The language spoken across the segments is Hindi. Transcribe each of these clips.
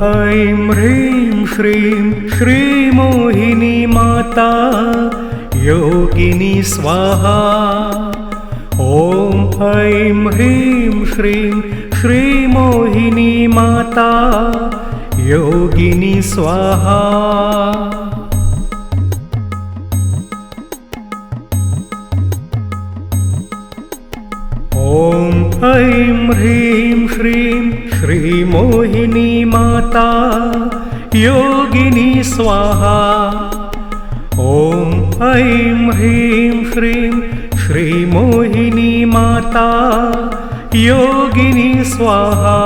ऐं ह्रीं श्रीं श्रीमोहिनी माता योगिनी स्वाहा। ॐ ऐं ह्रीं श्रीं श्रीमोहिनी माता योगिनी स्वाहा। ॐ ऐं ह्रीं श्रीं श्रीमोहिनी माता योगिनी स्वाहा। ॐ ऐं ह्रीं श्रीं श्रीमोहिनी माता योगिनी स्वाहा।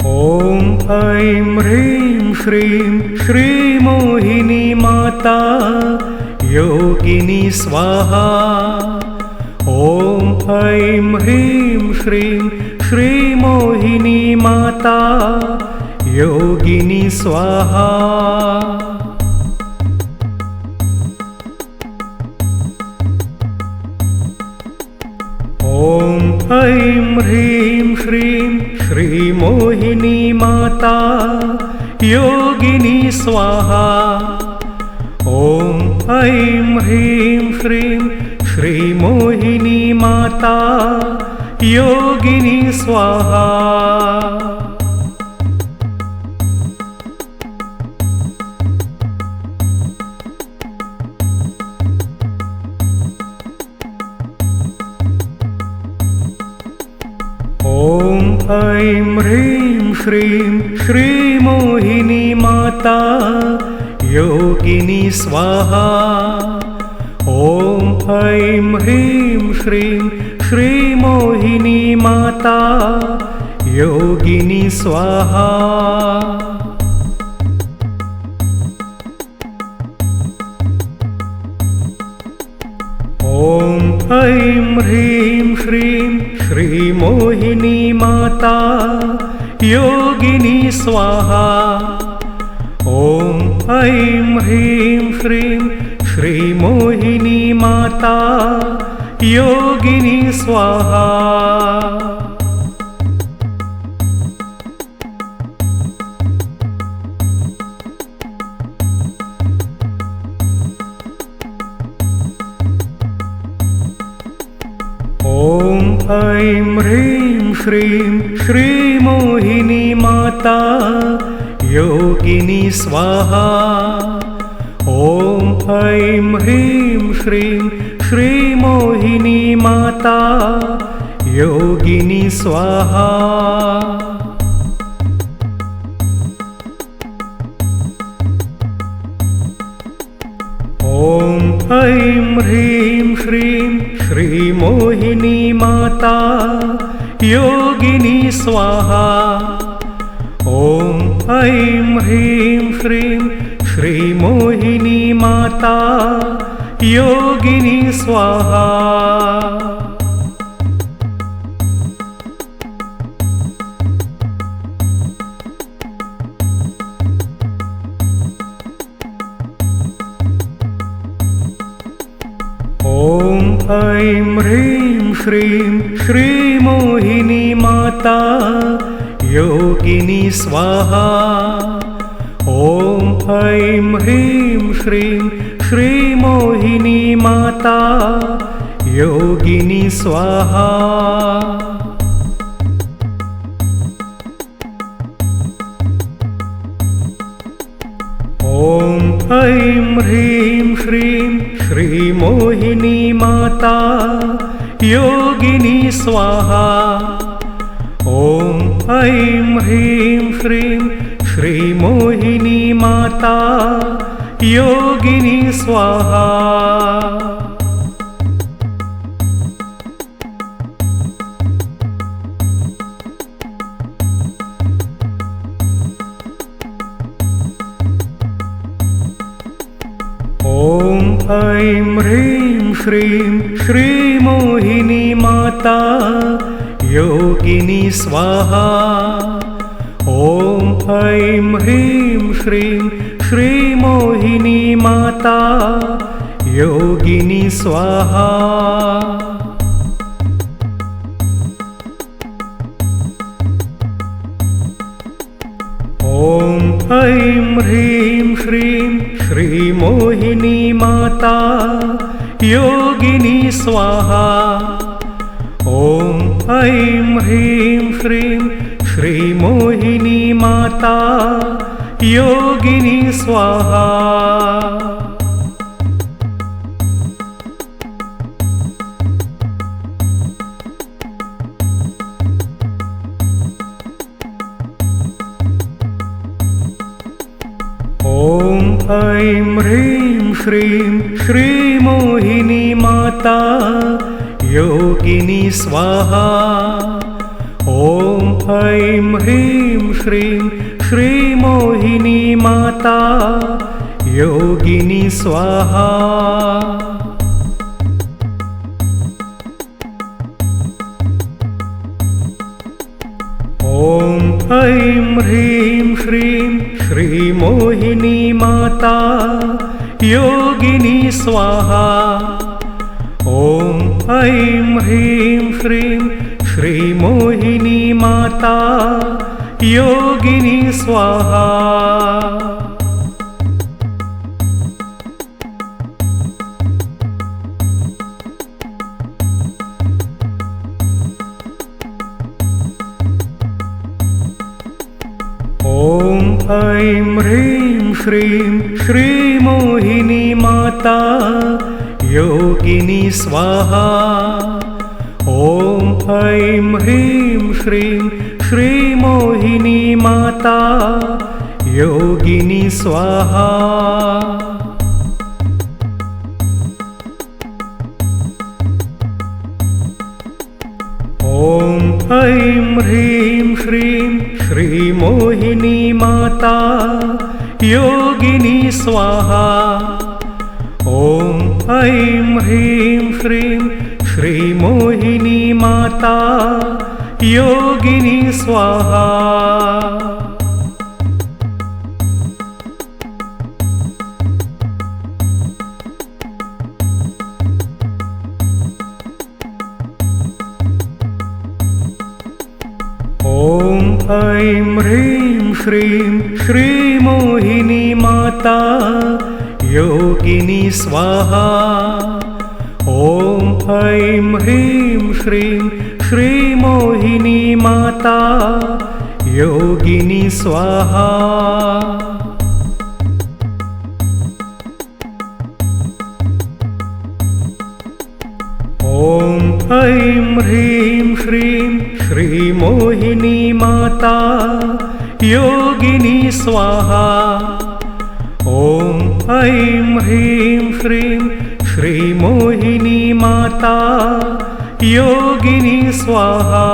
ॐ ऐं ह्रीं श्रीं श्रीमोहिनी माता योगिनी स्वाहा। ॐ ऐं ह्रीं श्रीं श्रीमोहिनी माता योगिनी स्वाहा। ॐ ऐं ह्रीं श्रीं श्रीमोहिनी माता योगिनी स्वाहा। ॐ ऐं ह्रीं श्रीं श्रीमोहिनी माता योगिनी स्वाहा। ॐ ऐं ह्रीं श्रीं श्रीमोहिनी माता योगिनी स्वाहा। ॐ ऐं ह्रीं श्रीं श्रीमोहिनी माता योगिनी स्वाहा। ॐ ऐं ह्रीं श्रीं श्रीमोहिनी माता योगिनी स्वाहा। ॐ ऐं ह्रीं श्रीं श्रीमोहिनी माता योगिनी स्वाहा। ॐ ऐं ह्रीं श्रीं श्रीमोहिनी माता योगिनी स्वाहा। ॐ ऐं ह्रीं श्रीं श्रीमोहिनी माता योगिनी स्वाहा। ॐ ऐं ह्रीं श्रीं श्रीमोहिनी माता योगिनी स्वाहा। ॐ ऐं ह्रीं श्रीं श्रीमोहिनी माता योगिनी स्वाहा। ॐ ऐं ह्रीं श्रीं श्रीमोहिनी माता योगिनी स्वाहा। ॐ ऐं ह्रीं श्रीं श्रीमोहिनी माता योगिनी स्वाहा। ॐ ऐं ह्रीं श्रीं श्रीमोहिनी माता योगिनी स्वाहा। ॐ ऐं ह्रीं श्रीं श्रीमोहिनी माता योगिनी स्वाहा। ॐ ऐं ह्रीं श्रीं श्रीमोहिनी माता योगिनी स्वाहा। ॐ ऐं ह्रीं श्रीं श्रीमोहिनी माता योगिनी स्वाहा। ॐ ऐं ह्रीं श्रीं श्रीमोहिनी माता योगिनी स्वाहा। ॐ ऐं ह्रीं श्रीं श्रीमोहिनी माता योगिनी स्वाहा। ॐ ऐं ह्रीं श्रीं श्रीमोहिनी माता योगिनी स्वाहा। ॐ ऐं ह्रीं श्रीं श्रीमोहिनी माता योगिनी स्वाहा। ॐ ऐं ह्रीं श्रीं श्रीमोहिनी माता योगिनी स्वाहा। ॐ ऐं ह्रीं श्रीं श्रीमोहिनी माता योगिनी स्वाहा। ॐ ऐं ह्रीं श्रीं श्रीमोहिनी माता योगिनी स्वाहा। ॐ ऐं ह्रीं श्रीं श्रीमोहिनी माता योगिनी स्वाहा। ॐ ऐं ह्रीं श्रीं श्रीमोहिनी माता योगिनी स्वाहा। ॐ ऐं ह्रीं श्रीं श्रीमोहिनी माता योगिनी स्वाहा। ॐ ऐं ह्रीं श्रीं श्रीमोहिनी माता योगिनी स्वाहा। ॐ ऐं ह्रीं श्रीं श्रीमोहिनी माता योगिनी स्वाहा। ॐ ऐं ह्रीं श्रीं श्रीमोहिनी माता योगिनी स्वाहा। ॐ ऐं ह्रीं श्रीं श्रीमोहिनी माता योगिनी स्वाहा।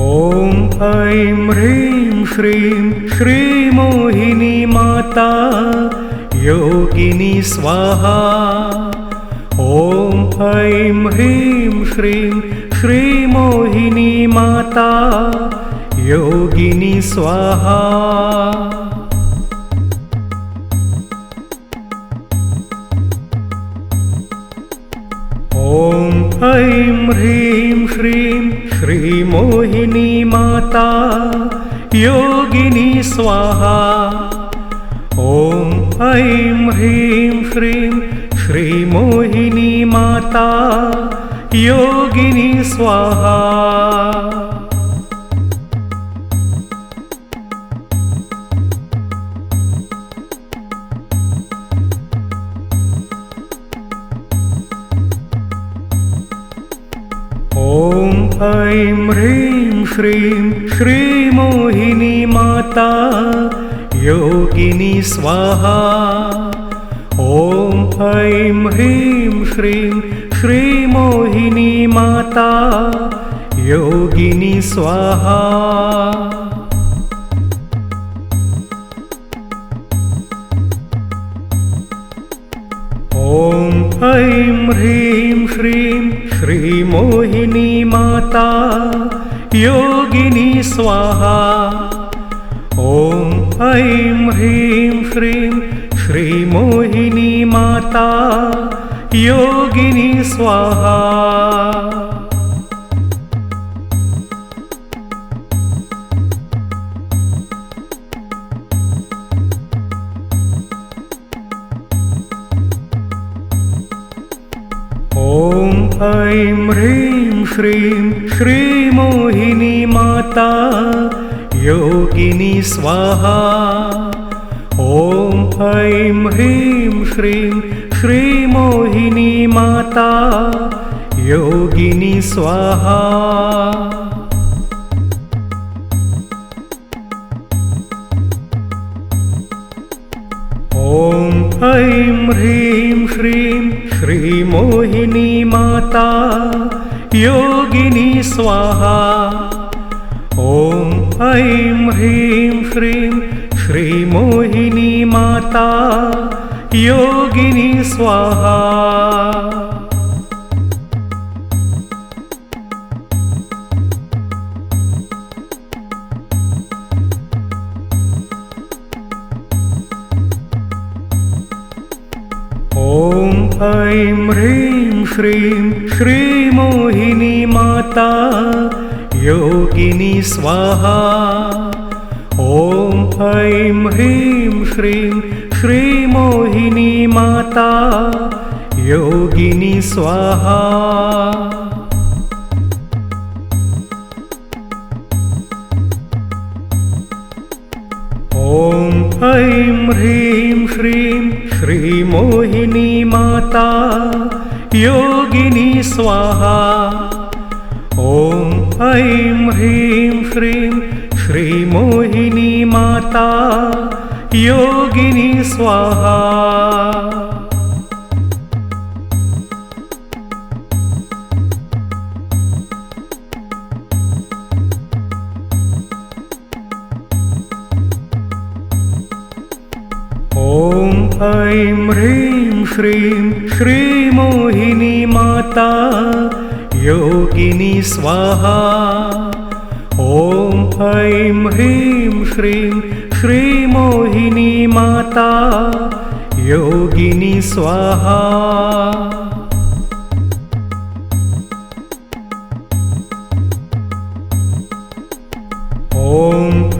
ॐ ऐं ह्रीं श्रीं श्रीमोहिनी माता योगिनी स्वाहा। ॐ ऐं ह्रीं श्रीं श्रीमोहिनी माता योगिनी स्वाहा। ॐ ऐं ह्रीं श्रीं श्रीमोहिनी माता योगिनी स्वाहा। ॐ ऐं ह्रीं श्रीं श्रीमोहिनी माता योगिनी स्वाहा। ॐ ऐं ह्रीं श्रीं श्रीमोहिनी माता योगिनी स्वाहा। ॐ ऐं ह्रीं श्रीं श्रीमोहिनी माता योगिनी स्वाहा। ऐं ह्रीं श्रीं श्रीमोहिनी माता योगिनी स्वाहा। ॐ ऐं ह्रीं श्रीं श्रीमोहिनी माता योगिनी स्वाहा। ॐ ऐं ह्रीं श्रीं श्रीमोहिनी माता योगिनी स्वाहा। ॐ ऐं ह्रीं श्रीं श्रीमोहिनी माता योगिनी स्वाहा। ॐ ऐं ह्रीं श्रीं श्रीमोहिनी माता योगिनी स्वाहा। ॐ ऐं ह्रीं श्रीं श्रीमोहिनी माता योगिनी स्वाहा। ॐ ऐं ह्रीं श्रीं श्रीमोहिनी माता योगिनी स्वाहा। ॐ ऐं ह्रीं श्रीं श्रीमोहिनी माता योगिनी स्वाहा। ॐ ऐं ह्रीं श्रीं श्रीमोहिनी माता योगिनी स्वाहा। ॐ ऐं ह्रीं श्रीं श्रीमोहिनी माता योगिनी स्वाहा। ॐ ऐं ह्रीं श्रीं श्रीमोहिनी माता योगिनी स्वाहा। ॐ ऐं ह्रीं श्रीं श्रीमोहिनी माता योगिनी स्वाहा। ॐ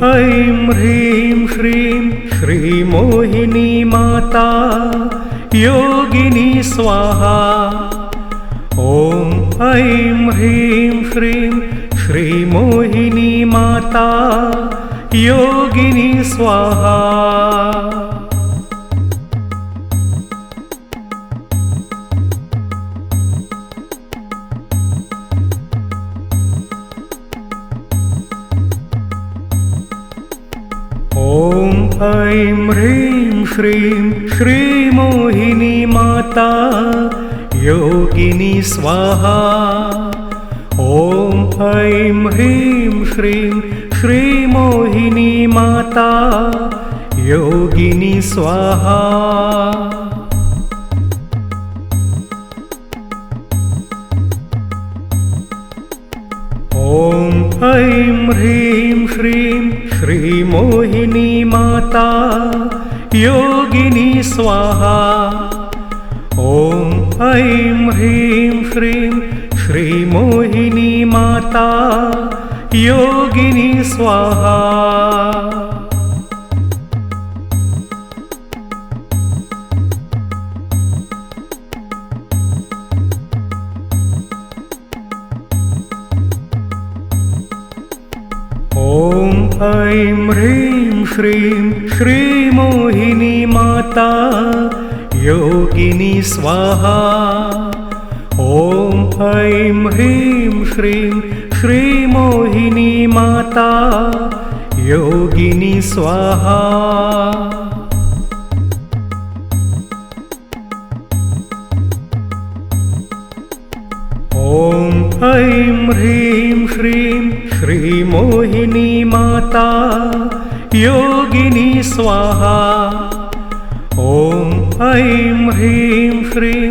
ऐं ह्रीं श्रीं श्रीमोहिनी माता योगिनी स्वाहा। ॐ ऐं ह्रीं श्रीं श्रीमोहिनी माता योगिनी स्वाहा। ॐ ऐं ह्रीं श्रीं श्रीमोहिनी माता योगिनी स्वाहा। ॐ ऐं ह्रीं श्रीं श्रीमोहिनी माता योगिनी स्वाहा। ॐ ऐं ह्रीं श्रीं श्रीमोहिनी माता योगिनी स्वाहा। ॐ ऐं ह्रीं श्रीं श्रीमोहिनी माता योगिनी स्वाहा। ॐ ऐं ह्रीं श्रीं श्रीमोहिनी माता योगिनी स्वाहा। ॐ ऐं ह्रीं श्रीं श्रीमोहिनी माता योगिनी स्वाहा। ॐ ऐं ह्रीं श्रीं श्रीमोहिनी माता योगिनी स्वाहा। ॐ ऐं ह्रीं श्रीं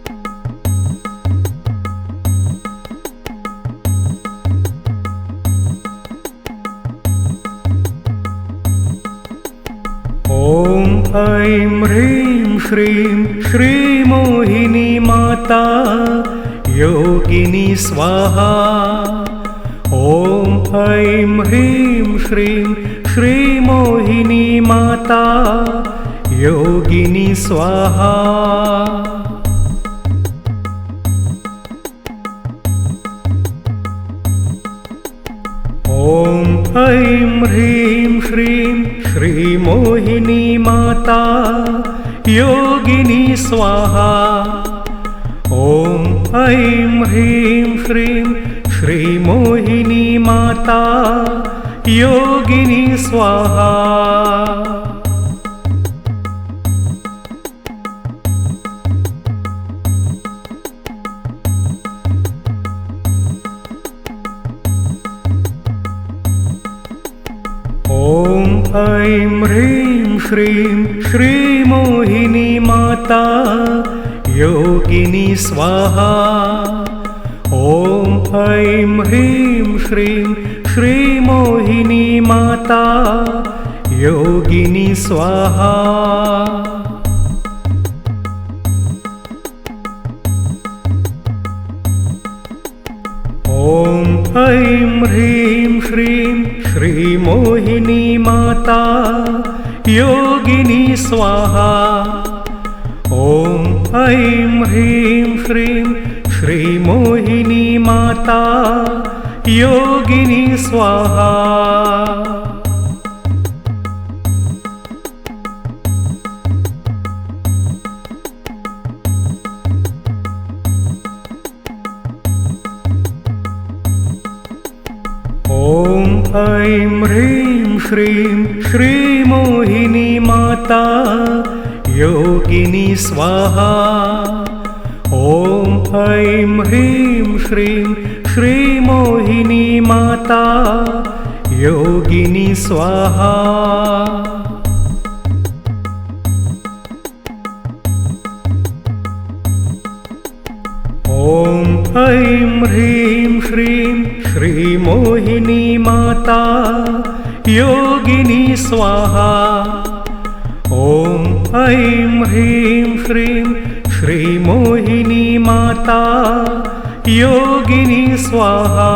ॐ ऐं ह्रीं श्रीं श्रीमोहिनी माता योगिनी स्वाहा। ॐ ऐं ह्रीं श्रीं श्रीमोहिनी माता योगिनी स्वाहा। ॐ ऐं ह्रीं श्रीं श्रीमोहिनी माता योगिनी स्वाहा। ॐ ऐं ह्रीं श्रीं श्रीमोहिनी माता योगिनी स्वाहा। ऐं ह्रीं श्रीं श्रीमोहिनी माता योगिनी स्वाहा। ॐ ऐं ह्रीं श्रीं श्रीमोहिनी माता योगिनी स्वाहा। ॐ ऐं ह्रीं श्रीं श्रीमोहिनी माता योगिनी स्वाहा। ॐ ऐं ह्रीं श्रीं श्रीमोहिनी माता योगिनी स्वाहा। ॐ ऐं ह्रीं श्रीं श्रीमोहिनी माता योगिनी स्वाहा। ॐ ऐं ह्रीं श्रीं श्रीमोहिनी माता योगिनी स्वाहा। ॐ ऐं ह्रीं श्रीं श्रीमोहिनी माता योगिनी स्वाहा। ॐ ऐं ह्रीं श्रीं श्रीमोहिनी माता योगिनी स्वाहा।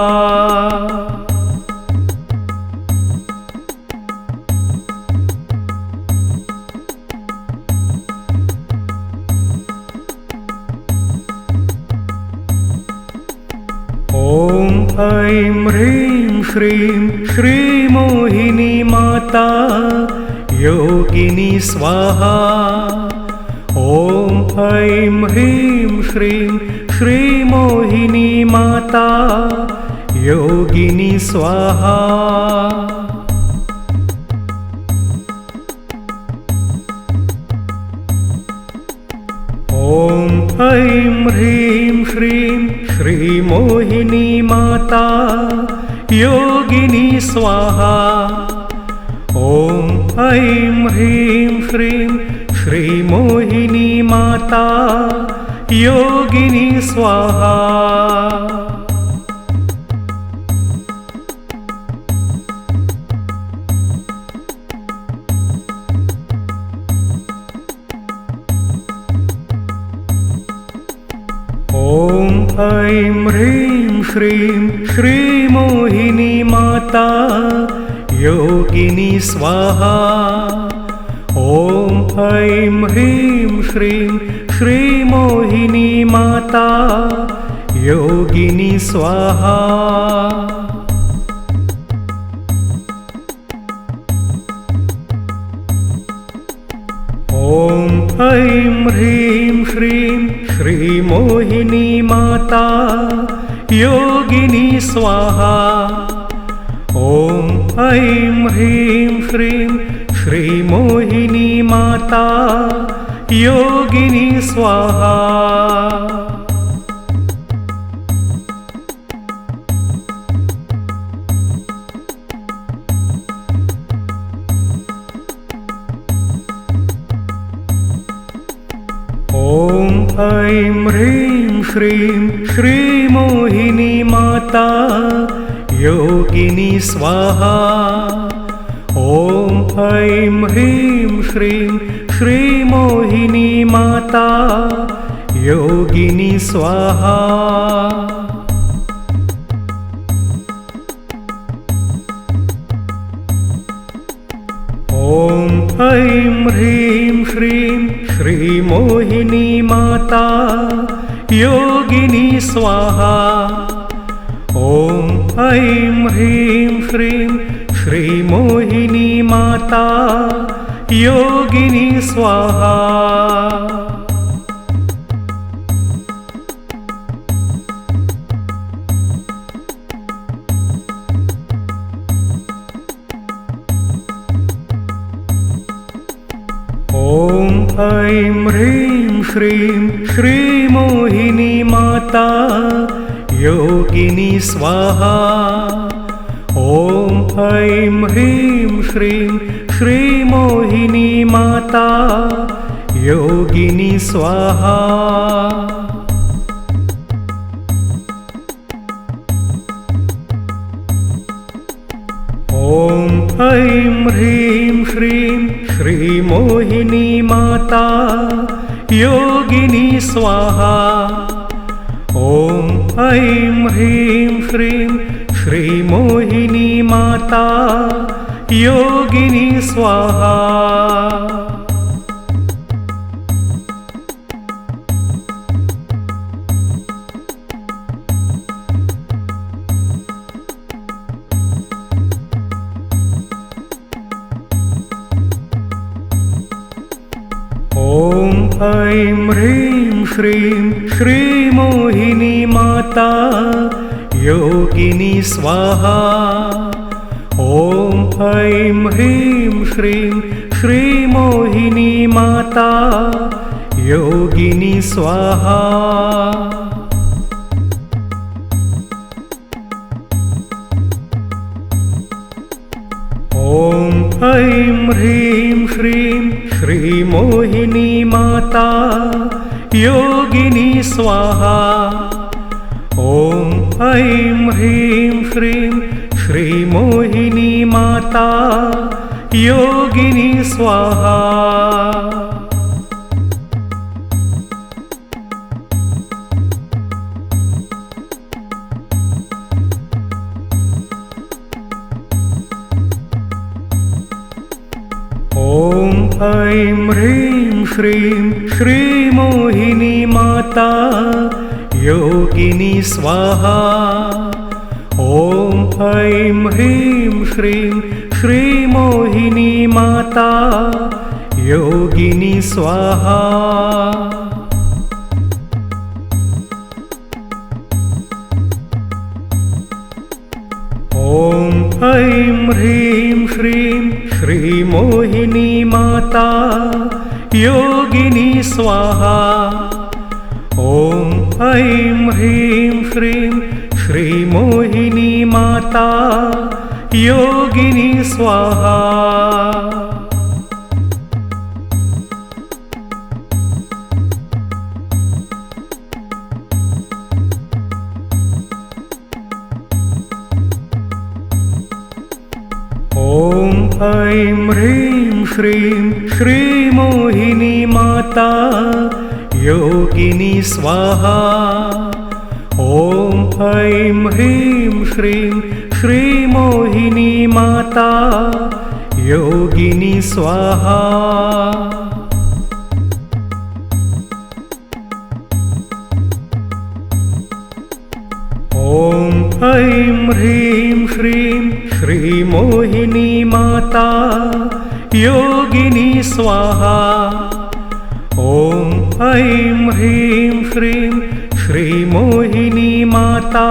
ॐ ऐं ह्रीं श्रीं श्रीमोहिनी माता योगिनी स्वाहा। ॐ ऐं ह्रीं श्रीं श्रीमोहिनी माता योगिनी स्वाहा। ॐ ऐं ह्रीं श्रीं श्रीमोहिनी माता योगिनी स्वाहा। ॐ ऐं ह्रीं श्रीं श्रीमोहिनी माता योगिनी स्वाहा। ॐ ऐं ह्रीं श्रीं श्रीमोहिनी माता योगिनी स्वाहा। ॐ ऐं ह्रीं श्रीं श्रीमोहिनी माता योगिनी स्वाहा। ॐ ऐं ह्रीं श्रीं श्रीमोहिनी माता योगिनी स्वाहा। ॐ ऐं ह्रीं श्रीं श्रीमोहिनी माता योगिनी स्वाहा। ॐ ऐं ह्रीं श्रीं श्रीमोहिनी माता योगिनी स्वाहा। ॐ ऐं ह्रीं श्रीं श्रीमोहिनी माता योगिनी स्वाहा। ॐ ऐं ह्रीं श्रीं श्रीमोहिनी माता योगिनी स्वाहा। ॐ ऐं ह्रीं श्रीं श्रीमोहिनी माता योगिनी स्वाहा। ॐ ऐं ह्रीं श्रीं श्रीमोहिनी माता योगिनी स्वाहा। ॐ ऐं ह्रीं श्रीं श्रीमोहिनी माता योगिनी स्वाहा। ॐ ऐं ह्रीं श्रीं श्रीमोहिनी माता योगिनी स्वाहा। ॐ ऐं ह्रीं श्रीं श्रीमोहिनी माता योगिनी स्वाहा। ॐ ऐं ह्रीं श्रीं श्रीमोहिनी माता योगिनी स्वाहा। ॐ ऐं ह्रीं श्रीं श्रीमोहिनी माता योगिनी स्वाहा। ॐ ऐं ह्रीं श्रीं श्रीमोहिनी माता योगिनी स्वाहा। ॐ ऐं ह्रीं श्रीं श्रीमोहिनी माता योगिनी स्वाहा। ॐ ऐं ह्रीं श्रीं श्रीमोहिनी माता योगिनी स्वाहा। ॐ ऐं ह्रीं श्रीं श्रीमोहिनी माता योगिनी स्वाहा। ॐ ऐं ह्रीं श्रीं श्रीमोहिनी माता योगिनी स्वाहा। ॐ ऐं ह्रीं श्रीं श्रीमोहिनी माता योगिनी स्वाहा। ॐ ऐं ह्रीं श्रीं श्रीमोहिनी माता योगिनी स्वाहा। ॐ ऐं ह्रीं श्रीं श्रीमोहिनी माता योगिनी स्वाहा। ॐ ऐं ह्रीं श्रीं श्रीमोहिनी माता योगिनी स्वाहा। ॐ ऐं ह्रीं श्रीं श्रीमोहिनी माता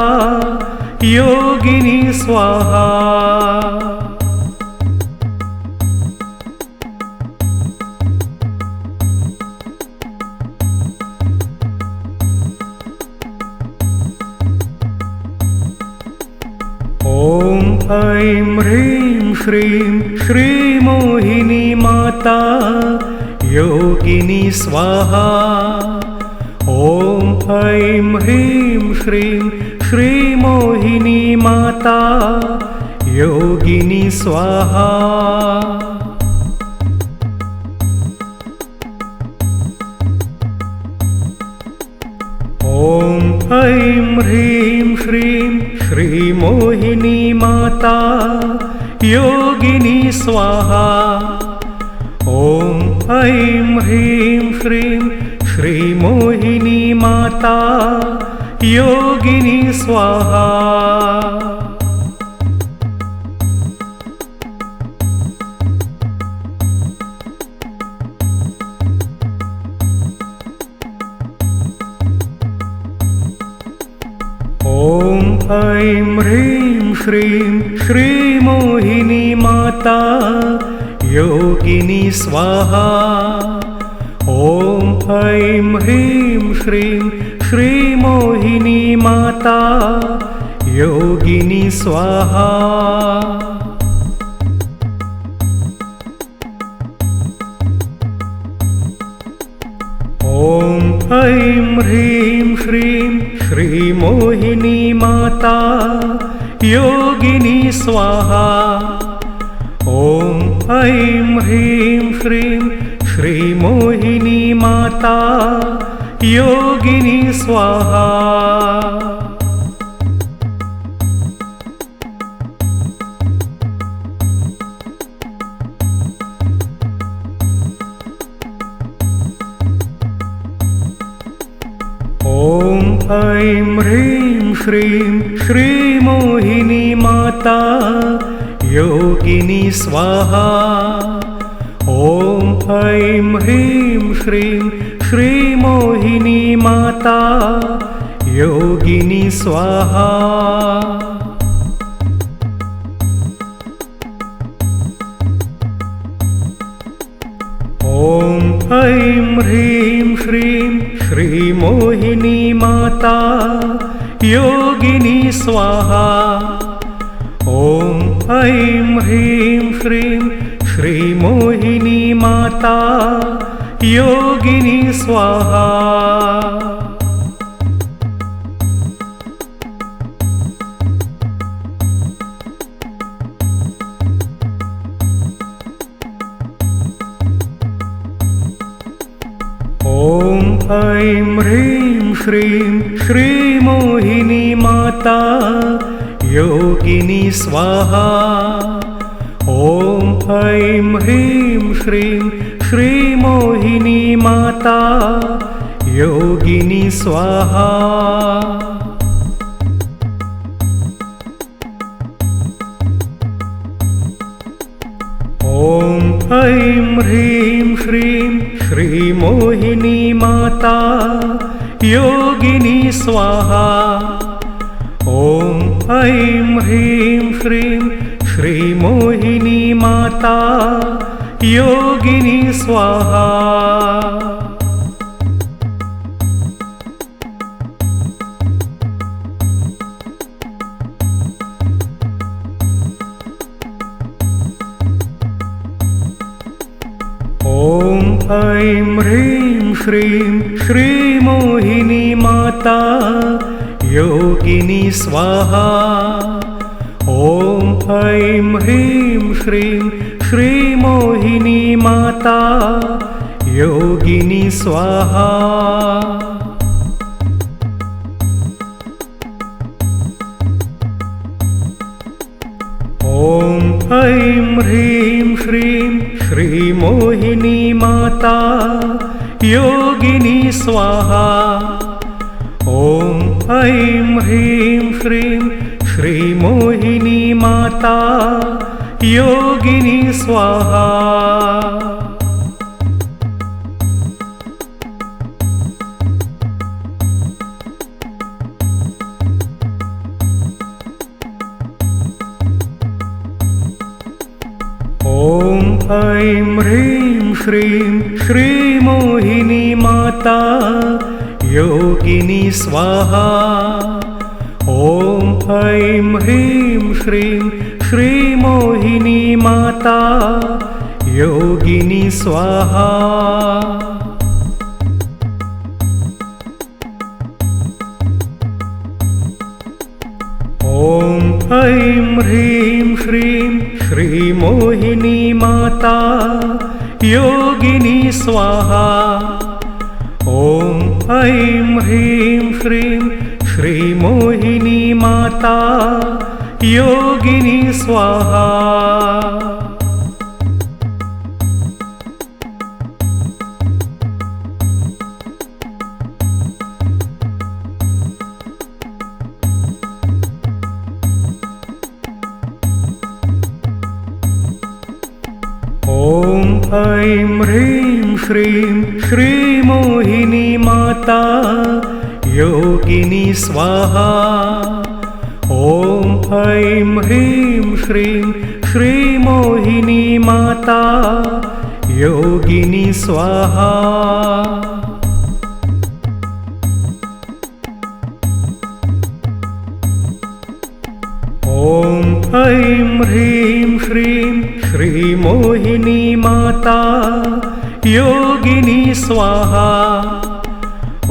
योगिनी स्वाहा। ॐ ऐं ह्रीं श्रीं श्रीमोहिनी माता योगिनी स्वाहा। ॐ ऐं ह्रीं श्रीं श्रीमोहिनी माता योगिनी स्वाहा। ॐ ऐं ह्रीं श्रीं श्रीमोहिनी माता योगिनी स्वाहा। ॐ ऐं ह्रीं श्रीं श्रीमोहिनी माता योगिनी स्वाहा। ॐ ऐं ह्रीं श्रीं श्रीमोहिनी माता योगिनी स्वाहा। ॐ ऐं ह्रीं श्रीं श्रीमोहिनी माता योगिनी स्वाहा। ऐं ह्रीं श्रीं श्रीमोहिनी माता योगिनी स्वाहा। ॐ ऐं ह्रीं श्रीं श्रीमोहिनी माता योगिनी स्वाहा। ॐ ऐं ह्रीं श्रीं श्रीमोहिनी माता योगिनी स्वाहा। ॐ ऐं ह्रीं श्रीं श्रीमोहिनी माता योगिनी स्वाहा। ॐ ऐं ह्रीं श्रीं श्रीमोहिनी माता योगिनी स्वाहा। ॐ ऐं ह्रीं श्रीं श्रीमोहिनी माता योगिनी स्वाहा। ॐ ऐं ह्रीं श्रीं श्रीमोहिनी माता योगिनी स्वाहा। ॐ ऐं ह्रीं श्रीं श्रीमोहिनी माता योगिनी स्वाहा। ॐ ऐं ह्रीं श्रीं श्रीमोहिनी माता योगिनी स्वाहा। ॐ ऐं ह्रीं श्रीं श्रीमोहिनी माता योगिनी स्वाहा। ॐ ऐं ह्रीं श्रीं श्रीमोहिनी माता योगिनी स्वाहा। ॐ ऐं ह्रीं श्रीं श्रीमोहिनी माता योगिनी स्वाहा। ॐ ऐं ह्रीं श्रीं श्रीमोहिनी माता योगिनी स्वाहा। ॐ ऐं ह्रीं श्रीं श्रीमोहिनी माता योगिनी स्वाहा। ॐ ऐं ह्रीं श्रीं श्रीमोहिनी माता योगिनी स्वाहा। ॐ ऐं ह्रीं श्रीं श्रीमोहिनी माता योगिनी स्वाहा। ॐ ऐं ह्रीं श्रीं श्रीमोहिनी माता योगिनी स्वाहा। ॐ ऐं ह्रीं श्रीं श्रीमोहिनी माता योगिनी स्वाहा। ॐ ऐं ह्रीं श्रीं श्रीमोहिनी माता योगिनी स्वाहा। ॐ ऐं ह्रीं श्रीं श्रीमोहिनी माता योगिनी स्वाहा। ॐ ऐं ह्रीं श्रीं श्रीमोहिनी माता योगिनी स्वाहा।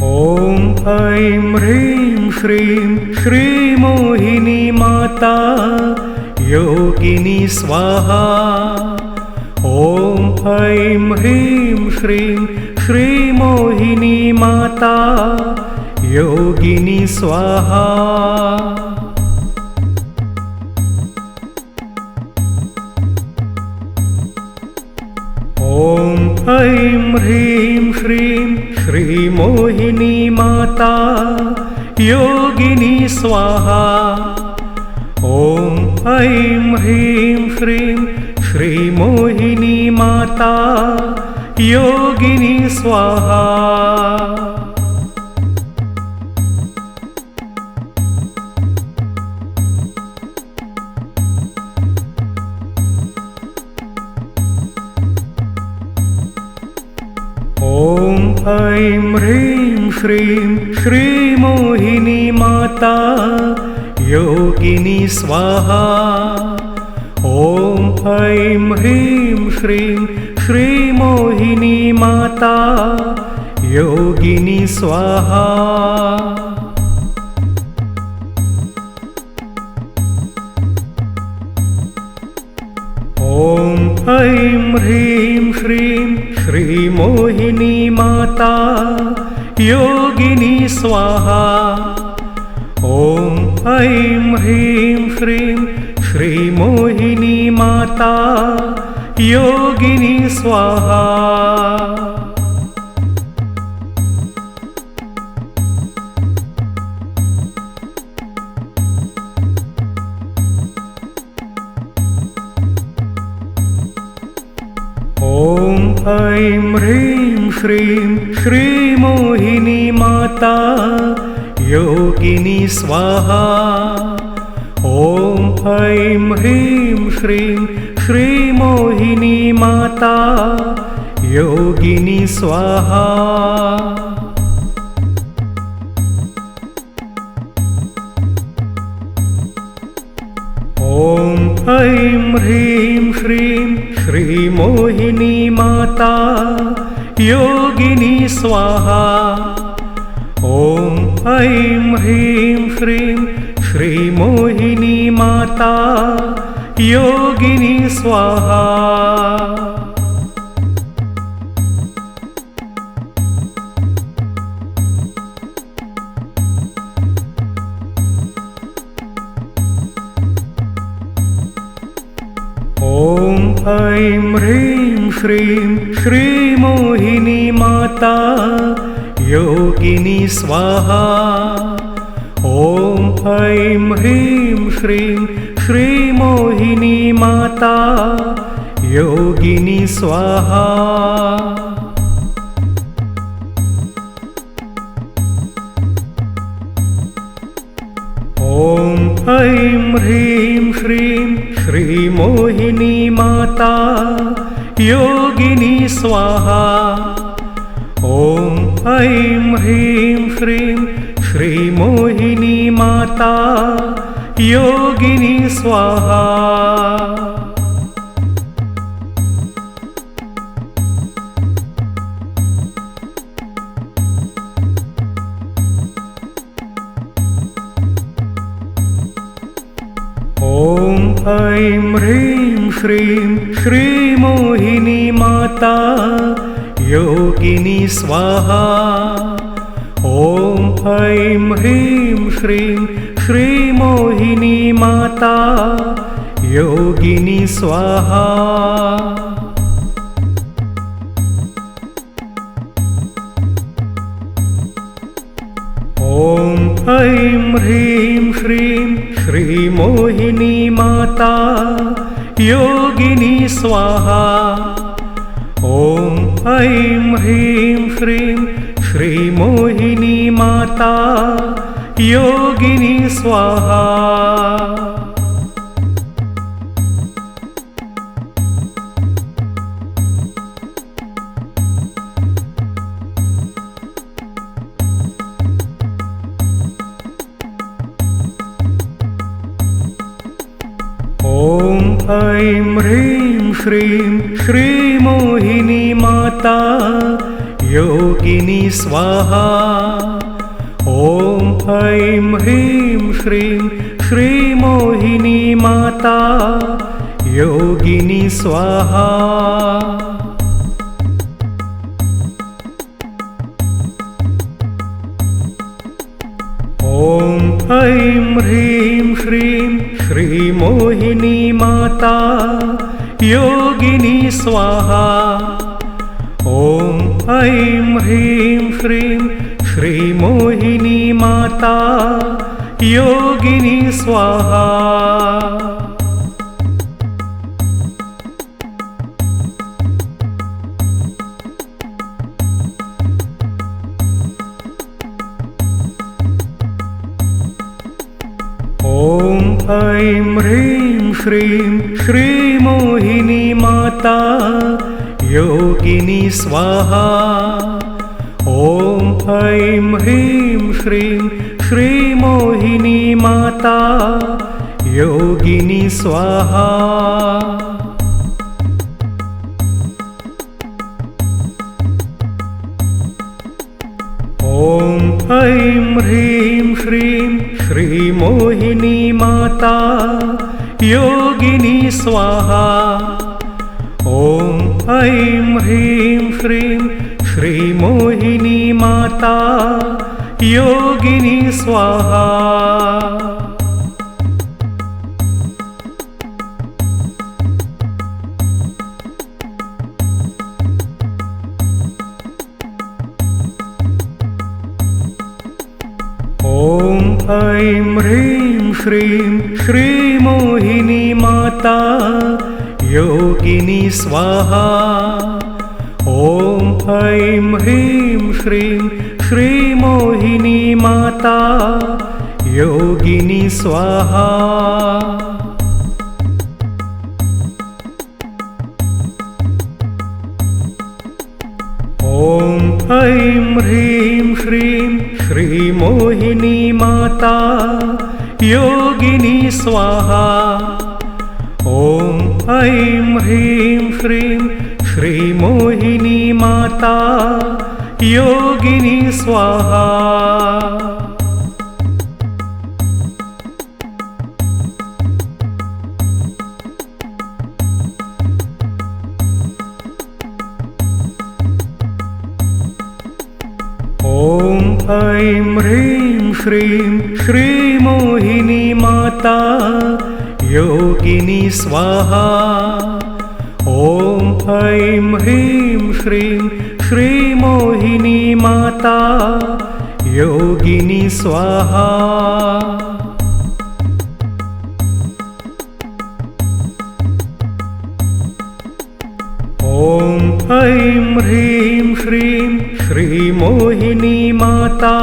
ॐ ऐं ह्रीं श्रीं श्रीमोहिनी माता योगिनी स्वाहा। ॐ ऐं ह्रीं श्रीं श्रीमोहिनी माता योगिनी स्वाहा। ॐ ऐं ह्रीं श्रीं श्रीमोहिनी माता योगिनी स्वाहा। ॐ ऐं ह्रीं श्रीं श्रीमोहिनी माता योगिनी स्वाहा। ॐ ऐं ह्रीं श्रीं श्रीमोहिनी माता योगिनी स्वाहा। ॐ ऐं ह्रीं श्रीं श्रीमोहिनी माता योगिनी स्वाहा। ॐ ऐं ह्रीं श्रीं श्रीमोहिनी माता योगिनी स्वाहा। ॐ ऐं ह्रीं श्रीं श्रीमोहिनी माता योगिनी स्वाहा। ॐ ऐं ह्रीं श्रीं श्रीमोहिनी माता योगिनी स्वाहा। ॐ ऐं ह्रीं श्रीं श्रीमोहिनी माता योगिनी स्वाहा। ॐ ऐं ह्रीं श्रीं श्रीमोहिनी माता योगिनी स्वाहा। ॐ ऐं ह्रीं श्रीं श्रीमोहिनी माता योगिनी स्वाहा। ॐ ऐं ह्रीं श्रीं श्रीमोहिनी माता योगिनी स्वाहा। ॐ ऐं ह्रीं श्रीं श्रीमोहिनी माता योगिनी स्वाहा। ॐ ऐं ह्रीं श्रीं श्रीमोहिनी माता योगिनी स्वाहा। ॐ ऐं ह्रीं श्रीं श्रीमोहिनी माता योगिनी स्वाहा। ॐ ऐं ह्रीं श्रीं श्रीमोहिनी माता योगिनी स्वाहा। ॐ ऐं ह्रीं श्रीं श्रीमोहिनी माता योगिनी स्वाहा। ॐ ऐं ह्रीं श्रीं श्रीमोहिनी माता योगिनी स्वाहा। ॐ ऐं ह्रीं श्रीं श्रीमोहिनी माता योगिनी स्वाहा। ॐ ऐं ह्रीं श्रीं श्रीमोहिनी माता योगिनी स्वाहा। ॐ ऐं ह्रीं श्रीं श्रीमोहिनी माता योगिनी स्वाहा। ॐ ऐं ह्रीं श्रीं श्रीमोहिनी माता योगिनी स्वाहा। ॐ ऐं ह्रीं श्रीं श्रीमोहिनी माता योगिनी स्वाहा। ॐ ऐं ह्रीं श्रीं श्रीमोहिनी माता योगिनी स्वाहा। ॐ ऐं ह्रीं श्रीं श्रीमोहिनी माता योगिनी स्वाहा। ॐ ऐं ह्रीं श्रीं श्रीमोहिनी माता योगिनी स्वाहा। ॐ ऐं ह्रीं श्रीं श्रीमोहिनी माता योगिनी स्वाहा। ॐ ऐं ह्रीं श्रीं श्रीमोहिनी माता योगिनी स्वाहा। ॐ ऐं ह्रीं श्रीं श्रीमोहिनी माता योगिनी स्वाहा। ॐ ऐं ह्रीं श्रीं श्रीमोहिनी माता योगिनी स्वाहा। ॐ ऐं ह्रीं श्रीं श्रीमोहिनी माता योगिनी स्वाहा। ॐ ऐं ह्रीं श्रीं श्रीमोहिनी माता योगिनी स्वाहा। ॐ ऐं ह्रीं श्रीं श्रीमोहिनी माता योगिनी स्वाहा। ॐ ऐं ह्रीं श्रीं श्रीमोहिनी माता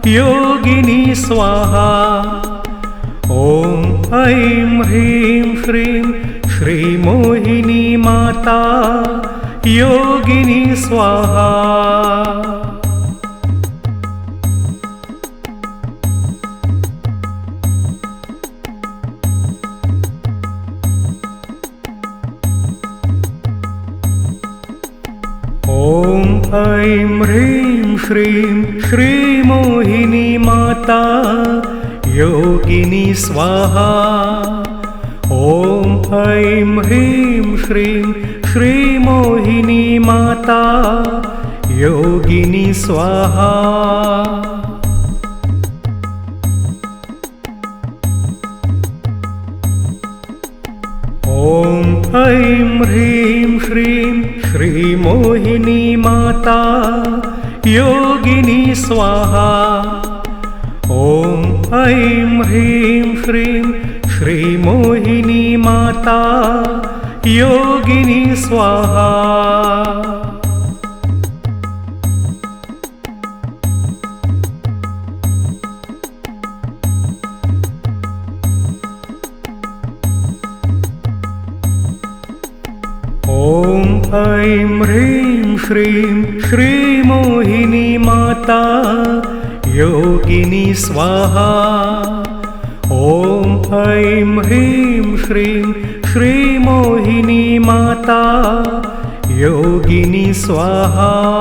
योगिनी स्वाहा। ॐ ऐं ह्रीं श्रीं श्रीमोहिनी माता योगिनी स्वाहा। ॐ ऐं ह्रीं श्रीं श्रीमोहिनी माता योगिनी स्वाहा। ॐ ऐं ह्रीं श्रीं श्रीमोहिनी माता योगिनी स्वाहा। ॐ ऐं ह्रीं श्रीं श्रीमोहिनी माता योगिनी स्वाहा। ॐ ऐं ह्रीं श्रीं श्रीमोहिनी माता योगिनी स्वाहा। ॐ ऐं ह्रीं श्रीं श्रीमोहिनी माता योगिनी स्वाहा। ॐ ऐं ह्रीं श्रीं श्रीमोहिनी माता योगिनी स्वाहा।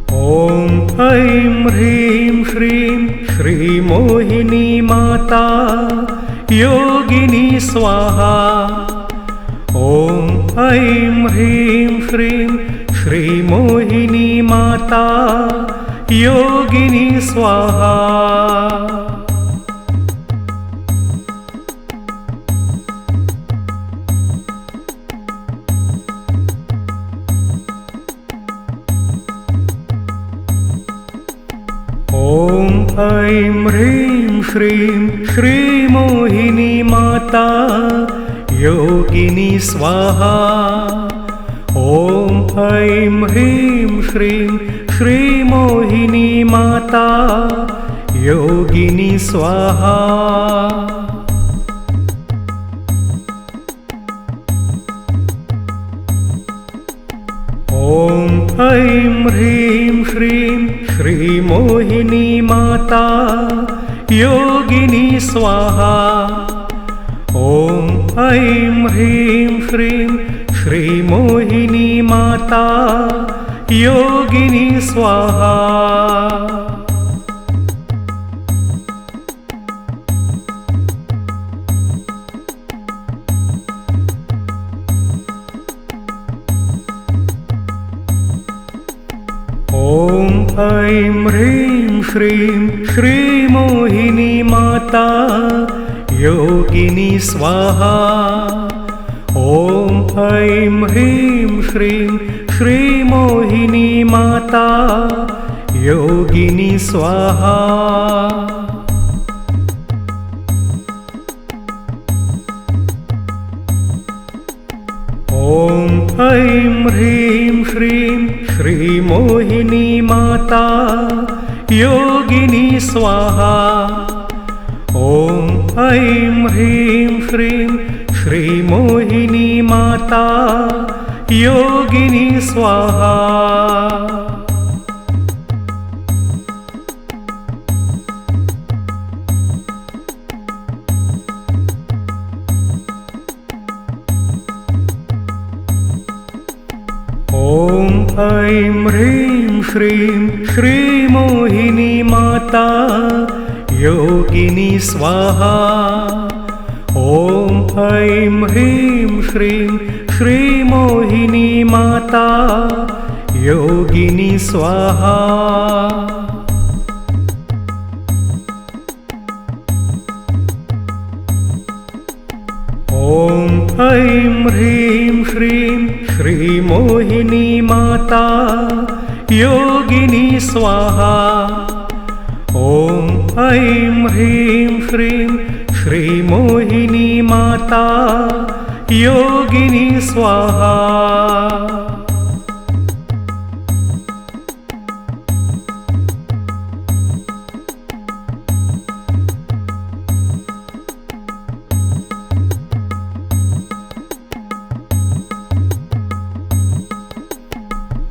ॐ ऐं ह्रीं श्रीं श्रीमोहिनी माता योगिनी स्वाहा। ॐ ऐं ह्रीं श्रीं श्रीमोहिनी माता योगिनी स्वाहा। ॐ ऐं ह्रीं श्रीं श्रीमोहिनी माता योगिनी स्वाहा। ॐ ऐं ह्रीं श्रीं श्रीमोहिनी माता योगिनी स्वाहा। ॐ ऐं ह्रीं श्रीं श्रीमोहिनी माता योगिनी स्वाहा। ॐ ऐं ह्रीं श्रीं श्रीमोहिनी माता योगिनी स्वाहा। ॐ ऐं ह्रीं श्रीं श्रीमोहिनी माता योगिनी स्वाहा। ॐ ऐं ह्रीं श्रीं श्रीमोहिनी माता योगिनी स्वाहा। ॐ ऐं ह्रीं श्रीं श्रीमोहिनी माता योगिनी स्वाहा। ॐ ऐं ह्रीं श्रीं श्रीमोहिनी माता योगिनी स्वाहा। ॐ ऐं ह्रीं श्रीं श्रीमोहिनी माता योगिनी स्वाहा। ॐ ऐं ह्रीं श्रीं श्रीमोहिनी माता योगिनी स्वाहा। ॐ ऐं ह्रीं श्रीं श्रीमोहिनी माता योगिनी स्वाहा। ॐ ऐं ह्रीं श्रीं श्रीमोहिनी माता योगिनी स्वाहा।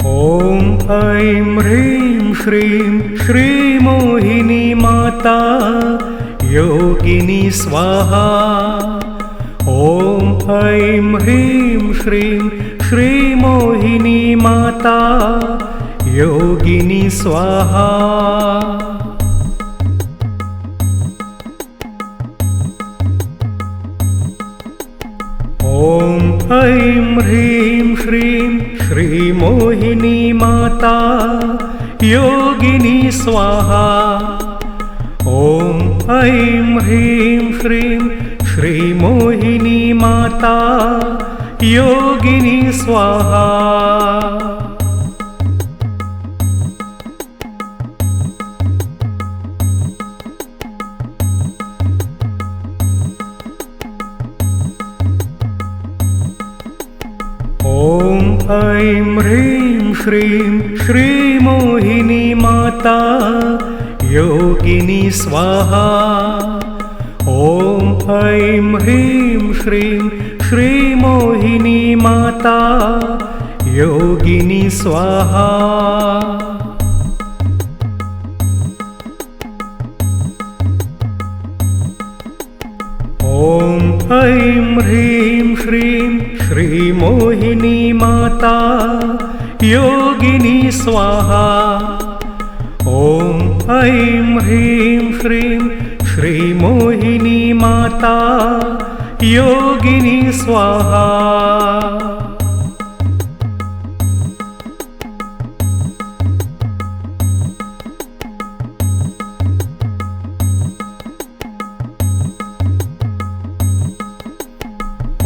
ॐ ऐं ह्रीं श्रीं श्रीमोहिनी माता योगिनी स्वाहा। ॐ ऐं ह्रीं श्रीं श्रीमोहिनी माता योगिनी स्वाहा। ॐ ऐं ह्रीं श्रीं श्रीमोहिनी माता योगिनी स्वाहा। ॐ ऐं ह्रीं श्रीं श्रीमोहिनी माता योगिनी स्वाहा। ॐ ऐं ह्रीं श्रीं श्रीमोहिनी माता योगिनी स्वाहा। ॐ ऐं ह्रीं श्रीं श्रीमोहिनी माता योगिनी स्वाहा। ॐ ऐं ह्रीं श्रीं श्रीमोहिनी माता योगिनी स्वाहा। ॐ ऐं ह्रीं श्रीं श्रीमोहिनी माता योगिनी स्वाहा।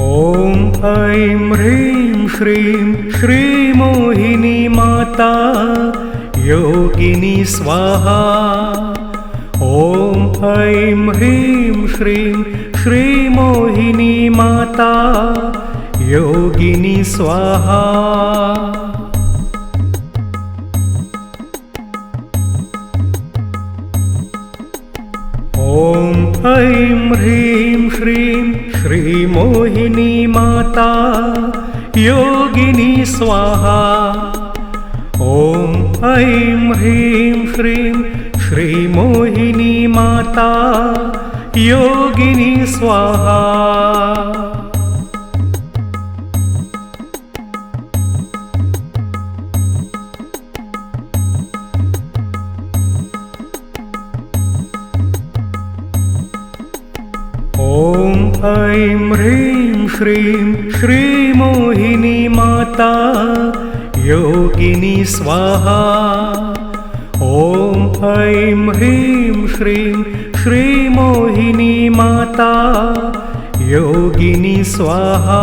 ॐ ऐं ह्रीं श्रीं श्रीमोहिनी माता योगिनी स्वाहा। ॐ ऐं ह्रीं श्रीं श्रीमोहिनी माता योगिनी स्वाहा। ॐ ऐं ह्रीं श्रीं श्रीमोहिनी माता योगिनी स्वाहा। ॐ ऐं ह्रीं श्रीं श्रीमोहिनी माता योगिनी स्वाहा। ॐ ऐं ह्रीं श्रीं श्रीमोहिनी माता योगिनी स्वाहा। ॐ ऐं ह्रीं श्रीं श्रीमोहिनी माता योगिनी स्वाहा।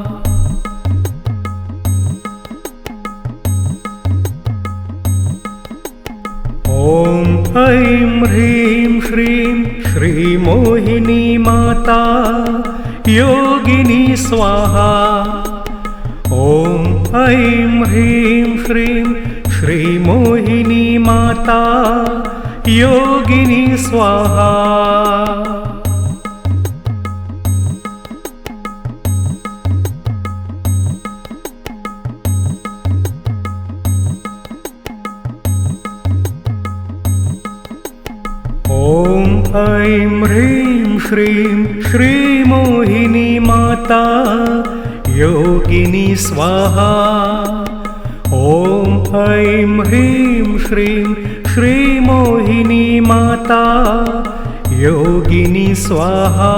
ॐ ऐं ह्रीं श्रीं श्रीमोहिनी माता योगिनी स्वाहा। ॐ ऐं ह्रीं श्रीं श्रीमोहिनी माता योगिनी स्वाहा। ॐ ऐं ह्रीं श्रीं श्रीमोहिनी माता योगिनी स्वाहा। ॐ ऐं ह्रीं श्रीं श्रीमोहिनी माता योगिनी स्वाहा।